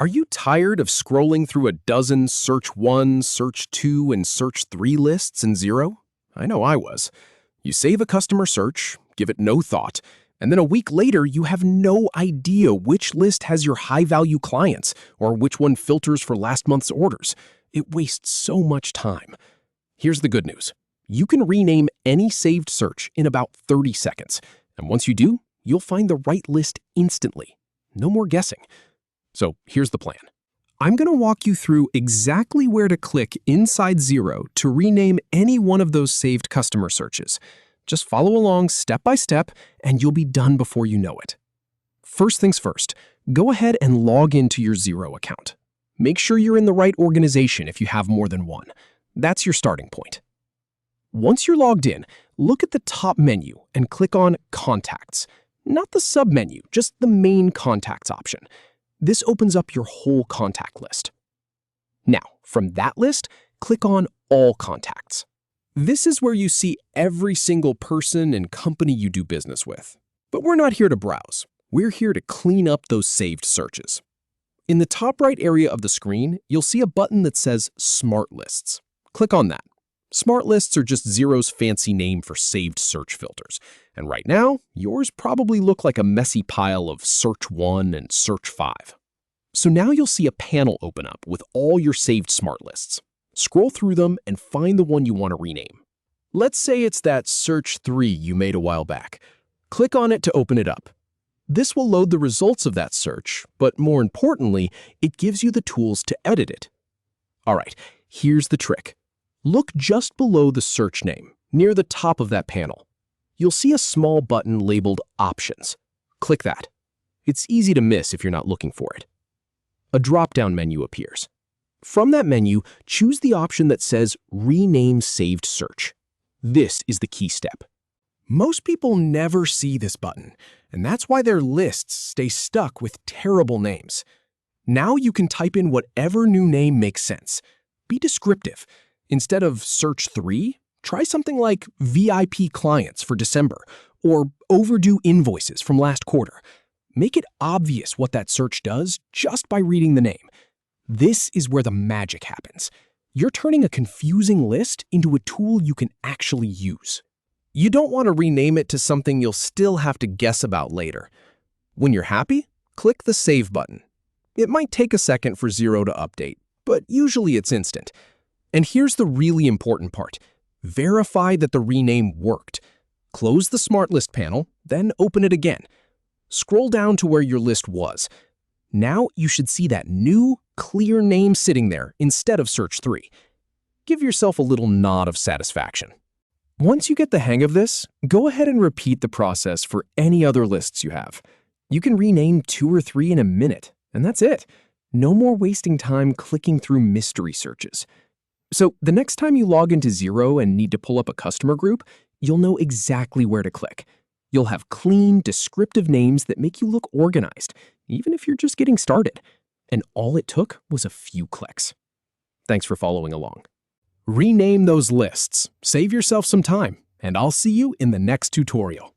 Are you tired of scrolling through a dozen Search 1, Search 2, and Search 3 lists in Xero? I know I was. You save a customer search, give it no thought, and then a week later you have no idea which list has your high-value clients or which one filters for last month's orders. It wastes so much time. Here's the good news. You can rename any saved search in about 30 seconds, and once you do, you'll find the right list instantly. No more guessing. So here's the plan. I'm going to walk you through exactly where to click inside Xero to rename any one of those saved customer searches. Just follow along step by step, and you'll be done before you know it. First things first, go ahead and log into your Xero account. Make sure you're in the right organization if you have more than one. That's your starting point. Once you're logged in, look at the top menu and click on Contacts. Not the sub-menu, just the main Contacts option. This opens up your whole contact list. Now, from that list, click on All Contacts. This is where you see every single person and company you do business with. But we're not here to browse. We're here to clean up those saved searches. In the top right area of the screen, you'll see a button that says Smart Lists. Click on that. Smart Lists are just Xero's fancy name for saved search filters. And right now, yours probably look like a messy pile of Search 1 and Search 5. So now you'll see a panel open up with all your saved Smart Lists. Scroll through them and find the one you want to rename. Let's say it's that Search 3 you made a while back. Click on it to open it up. This will load the results of that search, but more importantly, it gives you the tools to edit it. All right, here's the trick. Look just below the search name, near the top of that panel. You'll see a small button labeled Options. Click that. It's easy to miss if you're not looking for it. A drop-down menu appears. From that menu, choose the option that says Rename Saved Search. This is the key step. Most people never see this button, and that's why their lists stay stuck with terrible names. Now you can type in whatever new name makes sense. Be descriptive. Instead of Search 3, try something like VIP Clients for December or Overdue Invoices from last quarter. Make it obvious what that search does just by reading the name. This is where the magic happens. You're turning a confusing list into a tool you can actually use. You don't want to rename it to something you'll still have to guess about later. When you're happy, click the Save button. It might take a second for Xero to update, but usually it's instant. And here's the really important part. Verify that the rename worked. Close the Smart List panel, then open it again. Scroll down to where your list was. Now you should see that new, clear name sitting there instead of Search 3. Give yourself a little nod of satisfaction. Once you get the hang of this, go ahead and repeat the process for any other lists you have. You can rename 2 or 3 in a minute, and that's it. No more wasting time clicking through mystery searches. So the next time you log into Xero and need to pull up a customer group, you'll know exactly where to click. You'll have clean, descriptive names that make you look organized, even if you're just getting started. And all it took was a few clicks. Thanks for following along. Rename those lists, save yourself some time, and I'll see you in the next tutorial.